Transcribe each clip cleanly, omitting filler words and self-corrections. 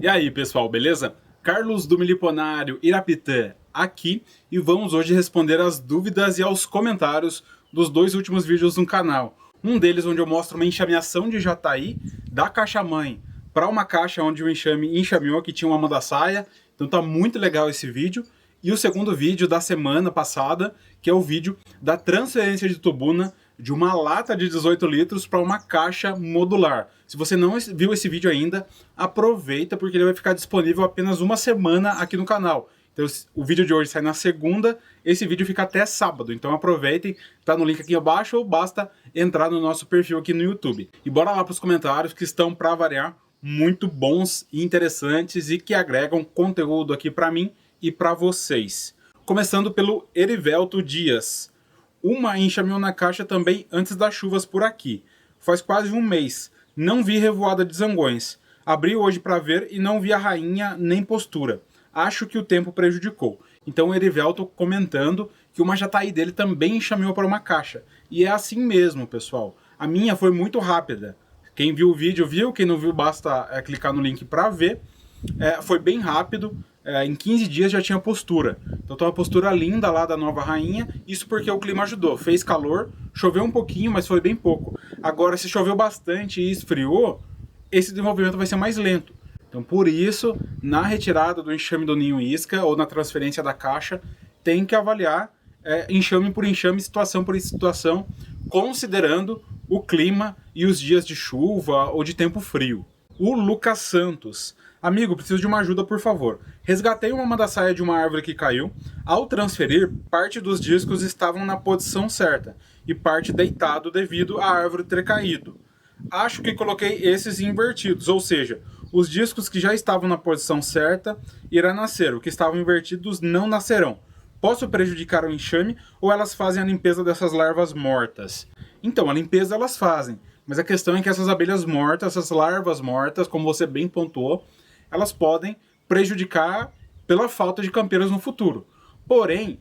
E aí, pessoal, beleza? Carlos do Miliponário Irapitã aqui e vamos hoje responder as dúvidas e aos comentários dos dois últimos vídeos no canal. Um deles onde eu mostro uma enxameação de jataí da caixa-mãe para uma caixa onde o enxame enxameou, que tinha uma manda-saia. Então tá muito legal esse vídeo. E o segundo vídeo da semana passada, que é o vídeo da transferência de tubuna de uma lata de 18 litros para uma caixa modular. Se você não viu esse vídeo ainda, aproveita porque ele vai ficar disponível apenas uma semana aqui no canal. Então o vídeo de hoje sai na segunda, esse vídeo fica até sábado. Então aproveitem, tá no link aqui abaixo ou basta entrar no nosso perfil aqui no YouTube. E bora lá para os comentários que estão, para variar, muito bons e interessantes e que agregam conteúdo aqui para mim e para vocês. Começando pelo Erivelto Dias. Uma enxameou na caixa também antes das chuvas por aqui. Faz quase um mês. Não vi revoada de zangões. Abri hoje para ver e não vi a rainha nem postura. Acho que o tempo prejudicou. Então o Erivelto comentando que uma jataí dele também enxameou para uma caixa. E é assim mesmo, pessoal. A minha foi muito rápida. Quem viu o vídeo viu, quem não viu basta clicar no link para ver. Foi bem rápido. Em 15 dias já tinha postura. Então tá uma postura linda lá da nova rainha. Isso porque o clima ajudou. Fez calor, choveu um pouquinho, mas foi bem pouco. Agora, se choveu bastante e esfriou, esse desenvolvimento vai ser mais lento. Então por isso, na retirada do enxame do ninho isca ou na transferência da caixa, tem que avaliar enxame por enxame, situação por situação, considerando o clima e os dias de chuva ou de tempo frio. O Lucas Santos. Amigo, preciso de uma ajuda, por favor. Resgatei uma manda-saia de uma árvore que caiu. Ao transferir, parte dos discos estavam na posição certa e parte deitado devido à árvore ter caído. Acho que coloquei esses invertidos, ou seja, os discos que já estavam na posição certa irão nascer, os que estavam invertidos não nascerão. Posso prejudicar o enxame ou elas fazem a limpeza dessas larvas mortas? Então, a limpeza elas fazem, mas a questão é que essas abelhas mortas, essas larvas mortas, como você bem pontuou, elas podem prejudicar pela falta de campeiras no futuro. Porém,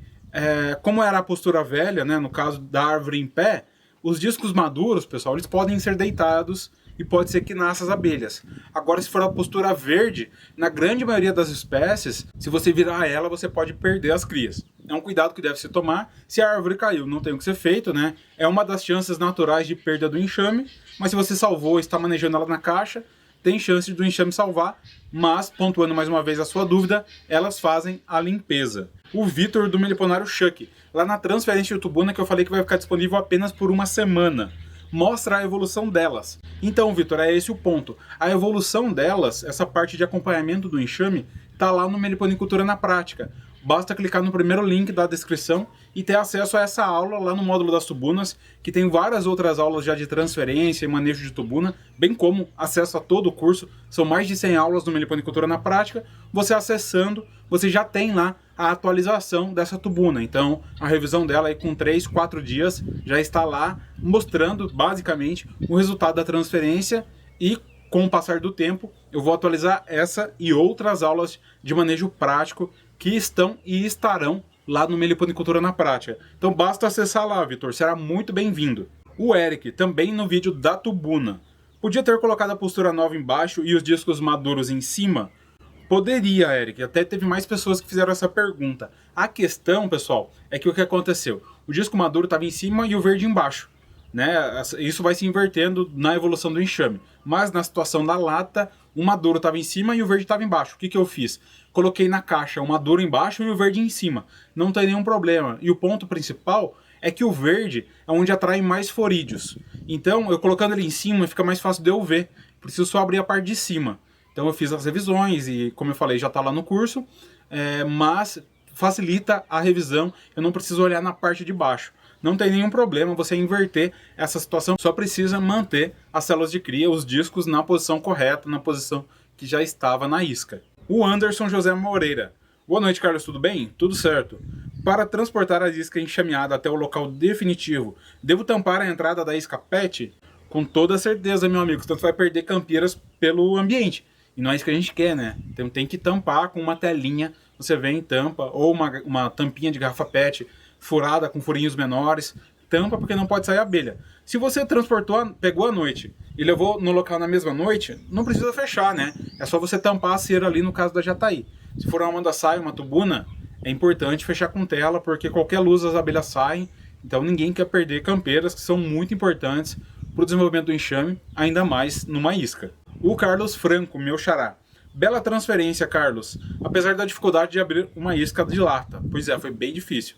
como era a postura velha, né, no caso da árvore em pé, os discos maduros, pessoal, eles podem ser deitados e pode ser que nasça as abelhas. Agora, se for a postura verde, na grande maioria das espécies, se você virar ela, você pode perder as crias. É um cuidado que deve se tomar. Se a árvore caiu, não tem o que ser feito, né? É uma das chances naturais de perda do enxame, mas se você salvou e está manejando ela na caixa, tem chance do enxame salvar, mas, pontuando mais uma vez a sua dúvida, elas fazem a limpeza. O Vitor do Miliponário Chuck, lá na transferência de tubuna que eu falei que vai ficar disponível apenas por uma semana. Mostra a evolução delas. Então, Vitor, é esse o ponto. A evolução delas, essa parte de acompanhamento do enxame, está lá no Meliponicultura na Prática. Basta clicar no primeiro link da descrição e ter acesso a essa aula lá no módulo das tubunas, que tem várias outras aulas já de transferência e manejo de tubuna, bem como acesso a todo o curso. São mais de 100 aulas do Meliponicultura na Prática. Você acessando, você já tem lá a atualização dessa tubuna. Então, a revisão dela aí com 3, 4 dias já está lá mostrando basicamente o resultado da transferência e com o passar do tempo eu vou atualizar essa e outras aulas de manejo prático que estão e estarão lá no Meliponicultura na Prática. Então basta acessar lá, Vitor, será muito bem-vindo. O Eric, também no vídeo da tubuna. Podia ter colocado a postura nova embaixo e os discos maduros em cima? Poderia, Eric. Até teve mais pessoas que fizeram essa pergunta. A questão, pessoal, é que o que aconteceu? O disco maduro estava em cima e o verde embaixo. Né? Isso vai se invertendo na evolução do enxame. Mas na situação da lata, o maduro estava em cima e o verde estava embaixo. O que eu fiz? Coloquei na caixa o maduro embaixo e o verde em cima. Não tem nenhum problema. E o ponto principal é que o verde é onde atrai mais florídeos. Então, eu colocando ele em cima, fica mais fácil de eu ver. Preciso só abrir a parte de cima. Então eu fiz as revisões e, como eu falei, já está lá no curso. Mas facilita a revisão. Eu não preciso olhar na parte de baixo. Não tem nenhum problema você inverter essa situação, só precisa manter as células de cria, os discos na posição correta, na posição que já estava na isca. O Anderson José Moreira. Boa noite, Carlos, tudo bem? Tudo certo. Para transportar a isca enxameada até o local definitivo, devo tampar a entrada da isca PET? Com toda certeza, meu amigo, senão você vai perder campeiras pelo ambiente. E não é isso que a gente quer, né? Então tem que tampar com uma telinha, você vem e tampa, ou uma tampinha de garrafa PET, furada com furinhos menores, tampa porque não pode sair abelha. Se você transportou, pegou à noite e levou no local na mesma noite, não precisa fechar, né? É só você tampar a cera ali no caso da jataí. Se for uma manda-saia, uma tubuna, é importante fechar com tela, porque qualquer luz as abelhas saem, então ninguém quer perder campeiras que são muito importantes para o desenvolvimento do enxame, ainda mais numa isca. O Carlos Franco, meu xará. Bela transferência, Carlos, apesar da dificuldade de abrir uma isca de lata. Pois é, foi bem difícil.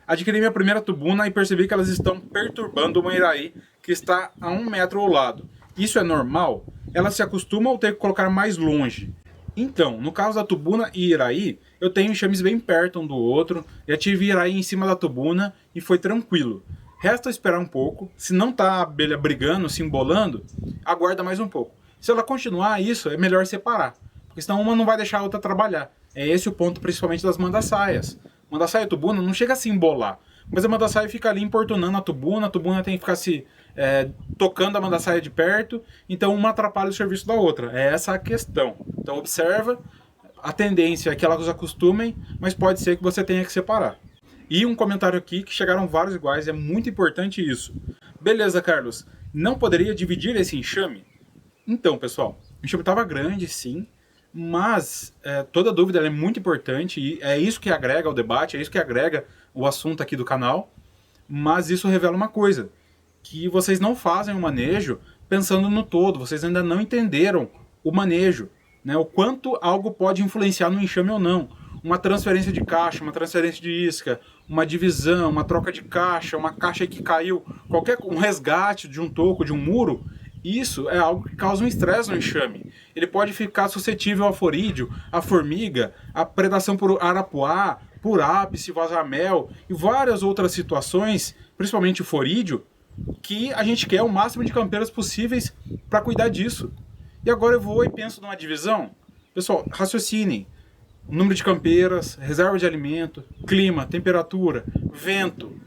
Adquiri minha primeira tubuna e percebi que elas estão perturbando uma iraí que está a 1 metro ao lado. Isso é normal? Elas se acostumam ou ter que colocar mais longe? Então, no caso da tubuna e iraí, eu tenho enxames bem perto um do outro, já tive iraí em cima da tubuna e foi tranquilo. Resta esperar um pouco, se não tá a abelha brigando, se embolando, aguarda mais um pouco. Se ela continuar isso, é melhor separar, porque senão uma não vai deixar a outra trabalhar. É esse o ponto principalmente das manda-saias. Manda-saia e tubuna não chega a se embolar, mas a manda-saia fica ali importunando a tubuna tem que ficar se tocando a manda-saia de perto, então uma atrapalha o serviço da outra. É essa a questão. Então observa, a tendência é que elas acostumem, mas pode ser que você tenha que separar. E um comentário aqui, que chegaram vários iguais, é muito importante isso. Beleza, Carlos, não poderia dividir esse enxame? Então, pessoal, o enxame estava grande, sim, mas toda dúvida é muito importante e é isso que agrega ao debate, é isso que agrega o assunto aqui do canal, mas isso revela uma coisa, que vocês não fazem o manejo pensando no todo, vocês ainda não entenderam o manejo, né? O quanto algo pode influenciar no enxame ou não. Uma transferência de caixa, uma transferência de isca, uma divisão, uma troca de caixa, uma caixa que caiu, um resgate de um toco, de um muro, isso é algo que causa um estresse no enxame. Ele pode ficar suscetível a forídeo, a formiga, a predação por arapuá, por ápice, vazamel e várias outras situações, principalmente o forídeo, que a gente quer o máximo de campeiras possíveis para cuidar disso. E agora eu vou e penso numa divisão. Pessoal, raciocinem. Número de campeiras, reserva de alimento, clima, temperatura, vento,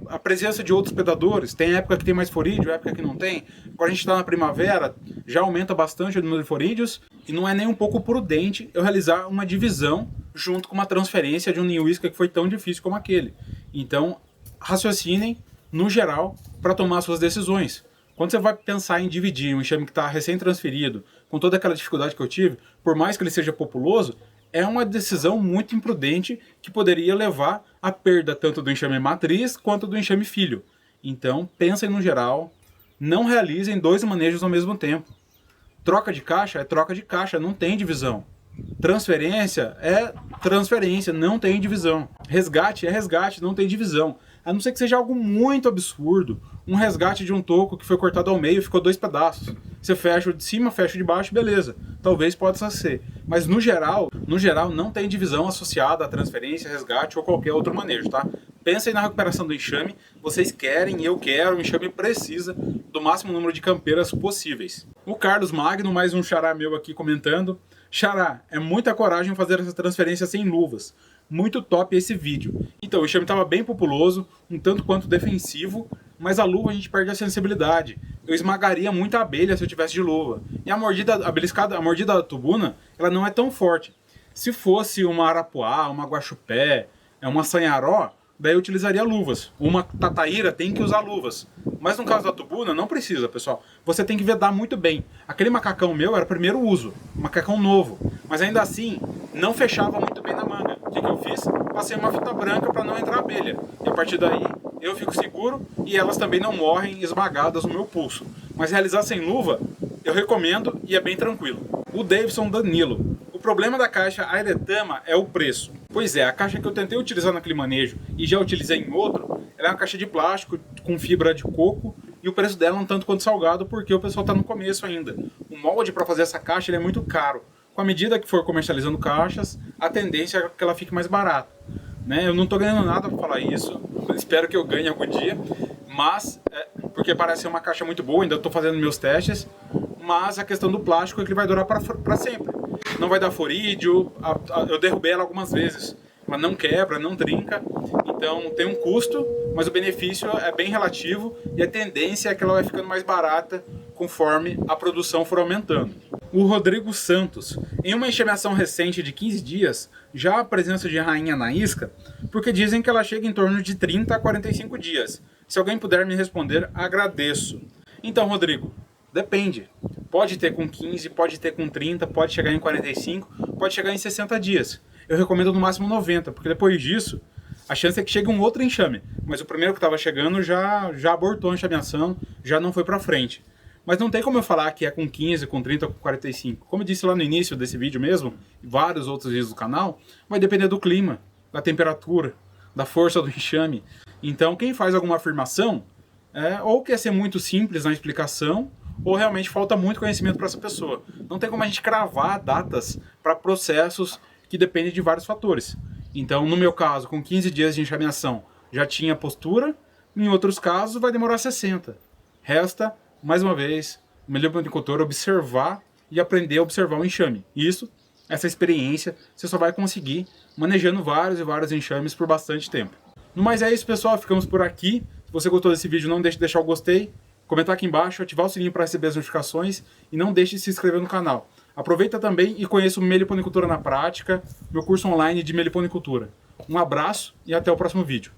a presença de outros predadores. Tem época que tem mais forídeo, época que não tem. Agora a gente está na primavera, já aumenta bastante o número de forídeos e não é nem um pouco prudente eu realizar uma divisão junto com uma transferência de um ninho isca que foi tão difícil como aquele. Então, raciocinem no geral para tomar suas decisões. Quando você vai pensar em dividir um enxame que está recém-transferido, com toda aquela dificuldade que eu tive, por mais que ele seja populoso, é uma decisão muito imprudente que poderia levar à perda tanto do enxame matriz quanto do enxame filho. Então, pensem no geral, não realizem 2 manejos ao mesmo tempo. Troca de caixa é troca de caixa, não tem divisão. Transferência é transferência, não tem divisão. Resgate é resgate, não tem divisão. A não ser que seja algo muito absurdo. Um resgate de um toco que foi cortado ao meio e ficou 2 pedaços. Você fecha o de cima, fecha o de baixo, beleza. Talvez possa ser. Mas no geral não tem divisão associada à transferência, resgate ou qualquer outro manejo, tá? Pensem na recuperação do enxame. Vocês querem, eu quero, o enxame precisa do máximo número de campeiras possíveis. O Carlos Magno, mais um xará meu aqui comentando. Xará, é muita coragem fazer essa transferência sem luvas. Muito top esse vídeo. Então, o enxame estava bem populoso, um tanto quanto defensivo, mas a luva a gente perde a sensibilidade. Eu esmagaria muito a abelha se eu tivesse de luva. E a mordida, a mordida da tubuna, ela não é tão forte. Se fosse uma arapuá, uma guaxupé, uma sanharó, daí eu utilizaria luvas. Uma tataíra tem que usar luvas. Mas no caso da tubuna, não precisa, pessoal. Você tem que vedar muito bem. Aquele macacão meu era o primeiro uso, macacão novo. Mas ainda assim, não fechava muito bem na manga. O que eu fiz? Passei uma fita branca para não entrar abelha. E a partir daí, eu fico seguro e elas também não morrem esmagadas no meu pulso. Mas realizar sem luva, eu recomendo e é bem tranquilo. O Davidson Danilo. O problema da caixa Aeretama é o preço. Pois é, a caixa que eu tentei utilizar naquele manejo e já utilizei em outro, ela é uma caixa de plástico com fibra de coco e o preço dela é um tanto quanto salgado porque o pessoal está no começo ainda. O molde para fazer essa caixa ele é muito caro. Com a medida que for comercializando caixas, a tendência é que ela fique mais barata. Né? Eu não estou ganhando nada para falar isso, espero que eu ganhe algum dia, mas porque parece ser uma caixa muito boa, ainda estou fazendo meus testes, mas a questão do plástico é que ele vai durar para sempre. Não vai dar forídeo, eu derrubei ela algumas vezes, mas não quebra, não trinca, então tem um custo, mas o benefício é bem relativo e a tendência é que ela vai ficando mais barata conforme a produção for aumentando. O Rodrigo Santos, em uma enxameação recente de 15 dias, já há presença de rainha na isca, porque dizem que ela chega em torno de 30 a 45 dias. Se alguém puder me responder, agradeço. Então, Rodrigo, depende. Pode ter com 15, pode ter com 30, pode chegar em 45, pode chegar em 60 dias. Eu recomendo no máximo 90, porque depois disso, a chance é que chegue um outro enxame. Mas o primeiro que estava chegando já abortou a enxameação, já não foi para frente. Mas não tem como eu falar que é com 15, com 30, com 45. Como eu disse lá no início desse vídeo mesmo, e vários outros vídeos do canal, vai depender do clima, da temperatura, da força do enxame. Então quem faz alguma afirmação, ou quer ser muito simples na explicação, ou realmente falta muito conhecimento para essa pessoa. Não tem como a gente cravar datas para processos que dependem de vários fatores. Então, no meu caso, com 15 dias de enxameação, já tinha postura, em outros casos vai demorar 60. Resta, mais uma vez, o meliponicultor observar e aprender a observar o enxame. Isso, essa experiência, você só vai conseguir manejando vários e vários enxames por bastante tempo. No mais é isso, pessoal, ficamos por aqui. Se você gostou desse vídeo, não deixe de deixar o gostei, comentar aqui embaixo, ativar o sininho para receber as notificações e não deixe de se inscrever no canal. Aproveita também e conheça o Meliponicultura na Prática, meu curso online de meliponicultura. Um abraço e até o próximo vídeo.